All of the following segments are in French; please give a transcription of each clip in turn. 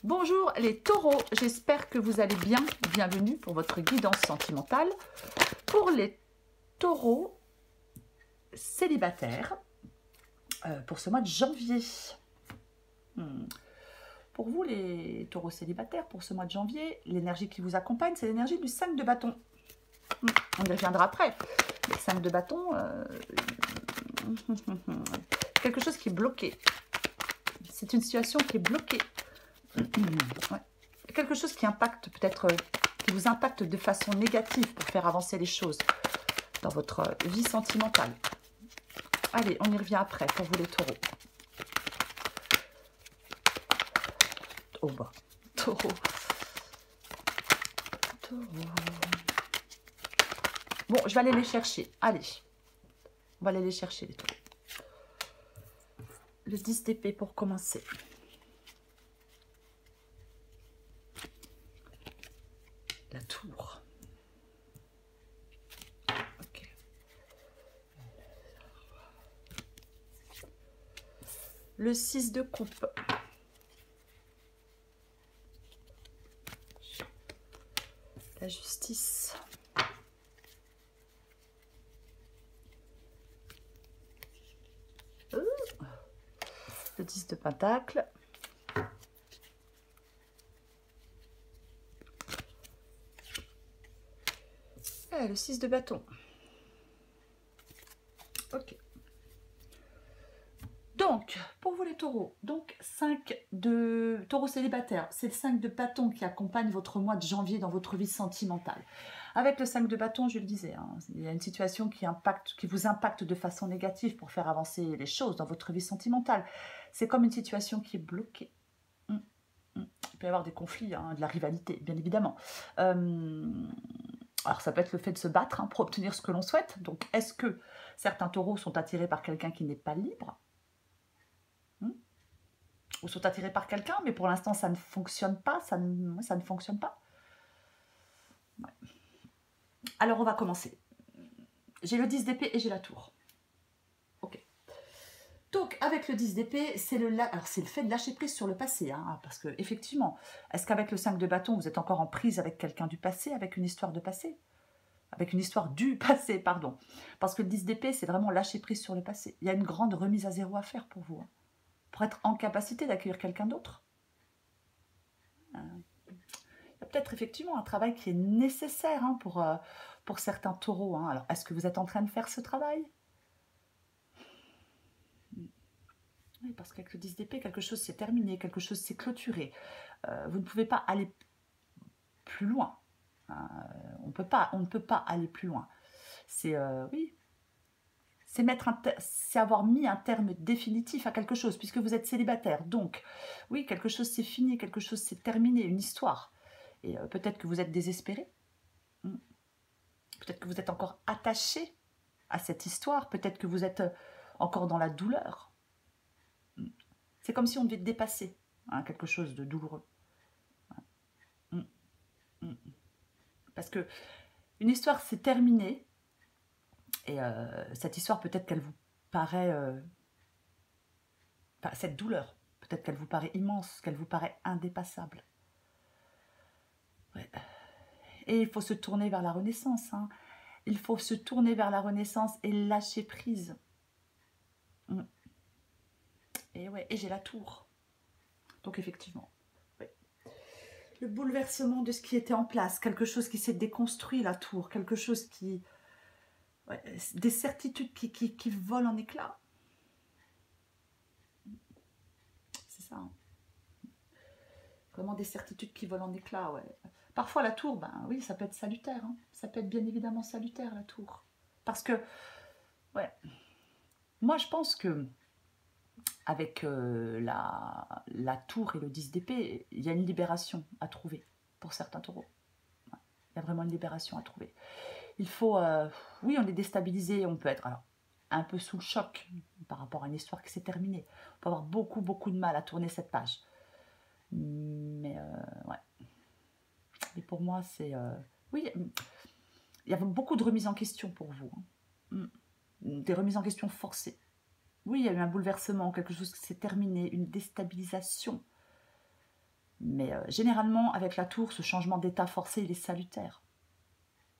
Bonjour les taureaux, j'espère que vous allez bien. Bienvenue pour votre guidance sentimentale. Pour les taureaux célibataires, pour ce mois de janvier. Pour vous les taureaux célibataires, pour ce mois de janvier, l'énergie qui vous accompagne, c'est l'énergie du 5 de bâton. On y reviendra après. Le 5 de bâton, quelque chose qui est bloqué. C'est une situation qui est bloquée. Ouais. Quelque chose qui impacte peut-être, qui vous impacte de façon négative pour faire avancer les choses dans votre vie sentimentale. Allez, on y revient après pour vous les taureaux. Oh bah, taureau. Bon, je vais aller les chercher. Allez, on va aller les chercher les taureaux. Le 10 d'épée pour commencer. La tour. Ok. Le 6 de coupe. La justice. Le 10 de pentacle. Et le 6 de bâton. Ok. Donc, pour vous les taureaux, donc 5 de taureaux célibataires, c'est le 5 de bâton qui accompagne votre mois de janvier dans votre vie sentimentale. Avec le 5 de bâton, je le disais, hein, il y a une situation qui vous impacte de façon négative pour faire avancer les choses dans votre vie sentimentale. C'est comme une situation qui est bloquée. Il peut y avoir des conflits, hein, de la rivalité, bien évidemment. Alors, ça peut être le fait de se battre pour obtenir ce que l'on souhaite. Donc, est-ce que certains taureaux sont attirés par quelqu'un qui n'est pas libre ou sont attirés par quelqu'un, mais pour l'instant, ça ne fonctionne pas. Ça ne fonctionne pas. Ouais. Alors, on va commencer. J'ai le 10 d'épée et j'ai la tour. Ok. Donc, avec le 10 d'épée, c'est le fait de lâcher prise sur le passé. Hein, parce que, effectivement, est-ce qu'avec le 5 de bâton, vous êtes encore en prise avec quelqu'un du passé, avec une histoire de passé? Avec une histoire du passé, pardon. Parce que le 10 d'épée, c'est vraiment lâcher prise sur le passé. Il y a une grande remise à zéro à faire pour vous. Hein, pour être en capacité d'accueillir quelqu'un d'autre. Il y a peut-être effectivement un travail qui est nécessaire hein, pour certains taureaux. Hein. Alors, est-ce que vous êtes en train de faire ce travail? Oui, parce qu'avec le 10 d'épée, quelque chose s'est terminé, quelque chose s'est clôturé. Vous ne pouvez pas aller plus loin. On ne peut pas aller plus loin. C'est, oui, c'est avoir mis un terme définitif à quelque chose, puisque vous êtes célibataire. Donc, oui, quelque chose c'est fini, quelque chose c'est terminé, une histoire. Et peut-être que vous êtes désespéré. Peut-être que vous êtes encore attaché à cette histoire. Peut-être que vous êtes encore dans la douleur. C'est comme si on devait dépasser hein, quelque chose de douloureux. Parce que une histoire s'est terminée. Et cette histoire, peut-être qu'elle vous paraît... cette douleur, peut-être qu'elle vous paraît immense, qu'elle vous paraît indépassable. Ouais. Et il faut se tourner vers la renaissance. Hein. Il faut se tourner vers la renaissance et lâcher prise. Et ouais, et j'ai la tour. Donc effectivement, ouais. Le bouleversement de ce qui était en place, quelque chose qui s'est déconstruit, la tour, quelque chose qui... Ouais, des certitudes qui volent en éclats. C'est ça. Hein. Vraiment des certitudes qui volent en éclats, ouais. Parfois la tour, ben oui, ça peut être salutaire. Hein. Ça peut être bien évidemment salutaire, la tour. Parce que, ouais, moi je pense que avec la tour et le 10 d'épée, il y a une libération à trouver pour certains taureaux. Ouais. Il y a vraiment une libération à trouver. Il faut, oui, on est déstabilisé, on peut être alors, un peu sous le choc par rapport à une histoire qui s'est terminée. On peut avoir beaucoup, beaucoup de mal à tourner cette page. Mais, ouais. Et pour moi, c'est... oui, il y a beaucoup de remises en question pour vous. Hein. Des remises en question forcées. Oui, il y a eu un bouleversement, quelque chose qui s'est terminé, une déstabilisation. Mais généralement, avec la tour, ce changement d'état forcé, il est salutaire.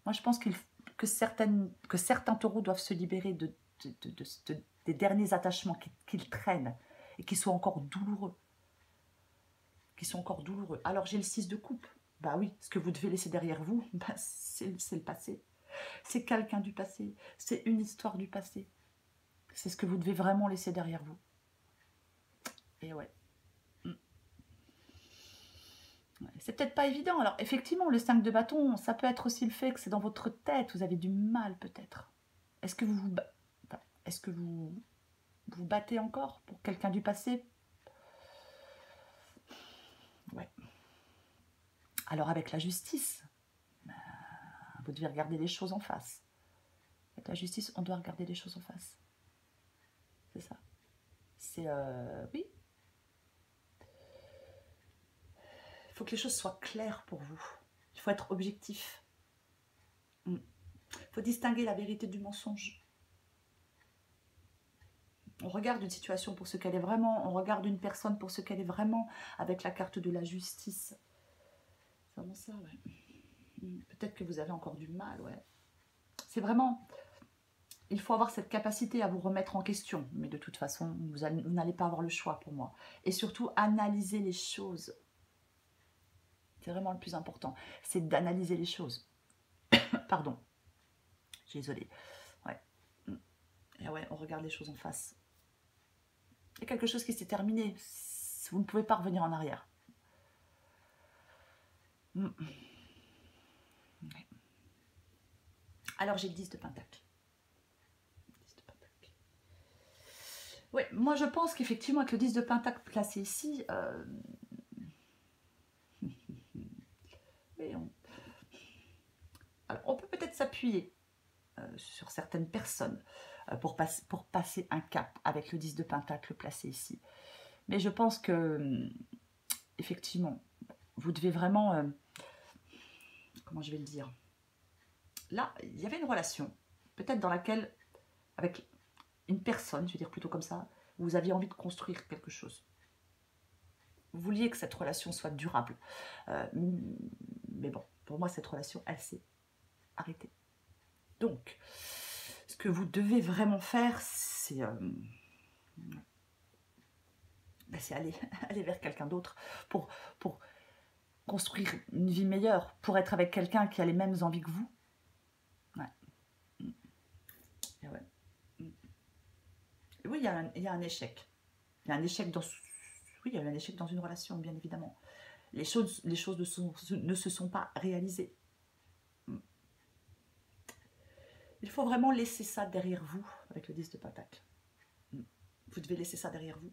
Moi, je pense que certains taureaux doivent se libérer des derniers attachements qu'ils traînent et qui sont encore douloureux. Alors, j'ai le 6 de coupe. Bah oui, ce que vous devez laisser derrière vous, bah, c'est le passé. C'est quelqu'un du passé. C'est une histoire du passé. C'est ce que vous devez vraiment laisser derrière vous. Et ouais. C'est peut-être pas évident. Alors, effectivement, le 5 de bâton, ça peut être aussi le fait que c'est dans votre tête. Vous avez du mal, peut-être. Est-ce que vous vous battez encore pour quelqu'un du passé? Ouais. Alors, avec la justice, vous devez regarder les choses en face. Avec la justice, on doit regarder les choses en face. C'est ça. C'est... oui. Il faut que les choses soient claires pour vous. Il faut être objectif. Il faut distinguer la vérité du mensonge. On regarde une situation pour ce qu'elle est vraiment. On regarde une personne pour ce qu'elle est vraiment avec la carte de la justice. C'est vraiment ça, ouais. Peut-être que vous avez encore du mal, ouais. C'est vraiment... Il faut avoir cette capacité à vous remettre en question. Mais de toute façon, vous n'allez pas avoir le choix pour moi. Et surtout, analyser les choses. C'est vraiment le plus important. C'est d'analyser les choses. Pardon. Désolée. Ouais. Et ouais, on regarde les choses en face. Il y a quelque chose qui s'est terminé. Vous ne pouvez pas revenir en arrière. Alors, j'ai le 10 de Pentacle. Oui, moi je pense qu'effectivement, avec le 10 de Pentacle placé ici, alors, on peut peut-être s'appuyer sur certaines personnes pour passer un cap avec le 10 de Pentacle placé ici. Mais je pense que, effectivement, vous devez vraiment... comment je vais le dire? Là, il y avait une relation, peut-être dans laquelle, avec une personne, je vais dire plutôt comme ça, vous aviez envie de construire quelque chose. Vous vouliez que cette relation soit durable. Mais bon, pour moi, cette relation, elle s'est arrêtée. Donc, ce que vous devez vraiment faire, c'est aller vers quelqu'un d'autre pour construire une vie meilleure, pour être avec quelqu'un qui a les mêmes envies que vous. Ouais. Et ouais. Oui, il y a un échec. Il y a un échec dans... Oui, il y a eu un échec dans une relation, bien évidemment. Les choses ne se sont pas réalisées. Il faut vraiment laisser ça derrière vous, avec le 10 de Pentacle. Vous devez laisser ça derrière vous.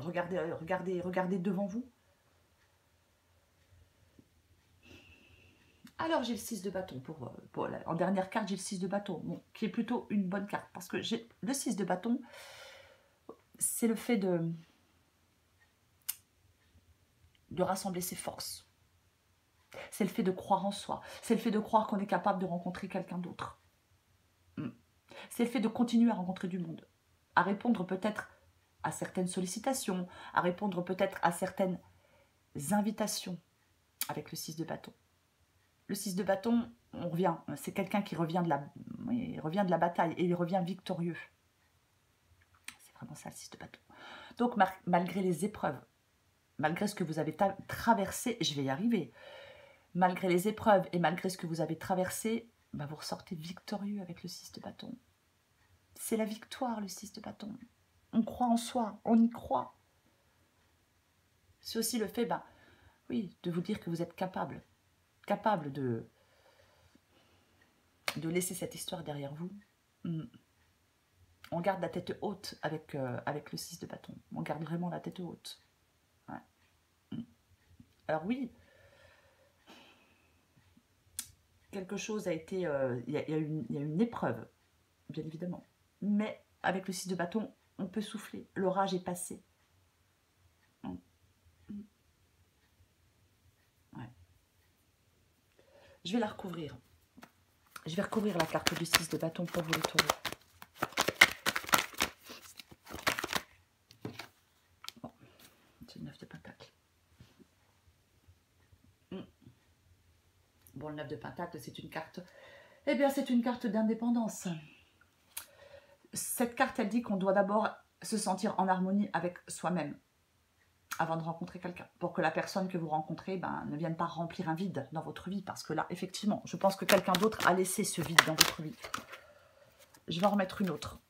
Regardez devant vous. Alors, j'ai le 6 de bâton. En dernière carte, j'ai le 6 de bâton, bon, qui est plutôt une bonne carte. Parce que j'ai le 6 de bâton, c'est le fait de rassembler ses forces. C'est le fait de croire en soi. C'est le fait de croire qu'on est capable de rencontrer quelqu'un d'autre. C'est le fait de continuer à rencontrer du monde. À répondre peut-être à certaines sollicitations, à répondre peut-être à certaines invitations avec le 6 de bâton. Le 6 de bâton, on revient, c'est quelqu'un qui revient de la bataille et il revient victorieux. C'est vraiment ça, le 6 de bâton. Donc, malgré les épreuves, malgré ce que vous avez traversé, je vais y arriver, malgré les épreuves et malgré ce que vous avez traversé, bah vous ressortez victorieux avec le 6 de bâton. C'est la victoire, le 6 de bâton. On croit en soi, on y croit. C'est aussi le fait, oui, de vous dire que vous êtes capable de laisser cette histoire derrière vous. On garde la tête haute avec le 6 de bâton. On garde vraiment la tête haute. Ouais. Alors oui, quelque chose a été... il y a une épreuve, bien évidemment. Mais avec le 6 de bâton, on peut souffler. L'orage est passé. Ouais. Je vais la recouvrir. Je vais recouvrir la carte du 6 de bâton pour vous les taureaux. Bon, c'est le 9 de pentacle. Bon, le 9 de Pentacle, c'est une carte... Eh bien, c'est une carte d'indépendance. Cette carte, elle dit qu'on doit d'abord se sentir en harmonie avec soi-même avant de rencontrer quelqu'un, pour que la personne que vous rencontrez ne vienne pas remplir un vide dans votre vie, parce que là, effectivement, je pense que quelqu'un d'autre a laissé ce vide dans votre vie. Je vais en remettre une autre.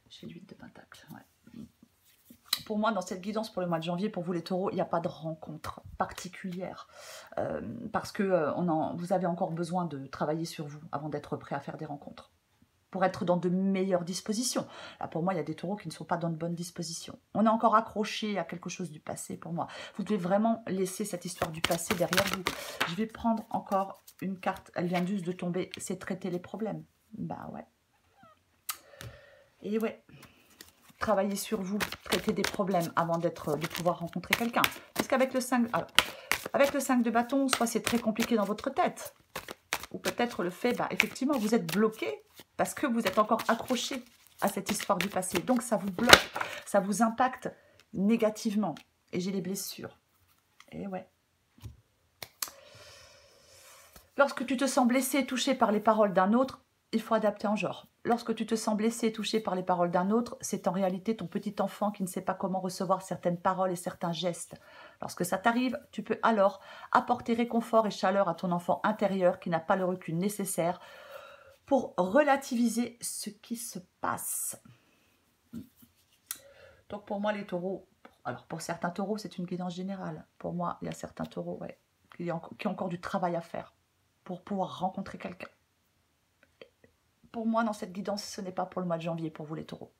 J'ai l'huile de Pentacle, ouais. Pour moi, dans cette guidance pour le mois de janvier, pour vous les taureaux, il n'y a pas de rencontre particulière. Parce que vous avez encore besoin de travailler sur vous avant d'être prêt à faire des rencontres. Pour être dans de meilleures dispositions. Là, pour moi, il y a des taureaux qui ne sont pas dans de bonnes dispositions. On est encore accroché à quelque chose du passé pour moi. Vous devez vraiment laisser cette histoire du passé derrière vous. Je vais prendre encore une carte. Elle vient juste de tomber. C'est traiter les problèmes. Bah ouais. Et ouais. Travailler sur vous, traiter des problèmes avant de pouvoir rencontrer quelqu'un. Parce qu'avec le 5, avec le 5 de bâton, soit c'est très compliqué dans votre tête, ou peut-être le fait, effectivement, vous êtes bloqué parce que vous êtes encore accroché à cette histoire du passé. Donc ça vous bloque, ça vous impacte négativement. Et j'ai les blessures. Et ouais. Lorsque tu te sens blessé, touché par les paroles d'un autre, il faut adapter en genre. Lorsque tu te sens blessé, touché par les paroles d'un autre, c'est en réalité ton petit enfant qui ne sait pas comment recevoir certaines paroles et certains gestes. Lorsque ça t'arrive, tu peux alors apporter réconfort et chaleur à ton enfant intérieur qui n'a pas le recul nécessaire pour relativiser ce qui se passe. Donc pour moi les taureaux, alors pour certains taureaux c'est une guidance générale. Pour moi il y a certains taureaux qui ont encore du travail à faire pour pouvoir rencontrer quelqu'un. Pour moi, dans cette guidance, ce n'est pas pour le mois de janvier, pour vous les taureaux.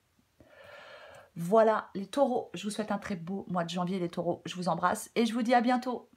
Voilà, les taureaux, je vous souhaite un très beau mois de janvier, les taureaux. Je vous embrasse et je vous dis à bientôt.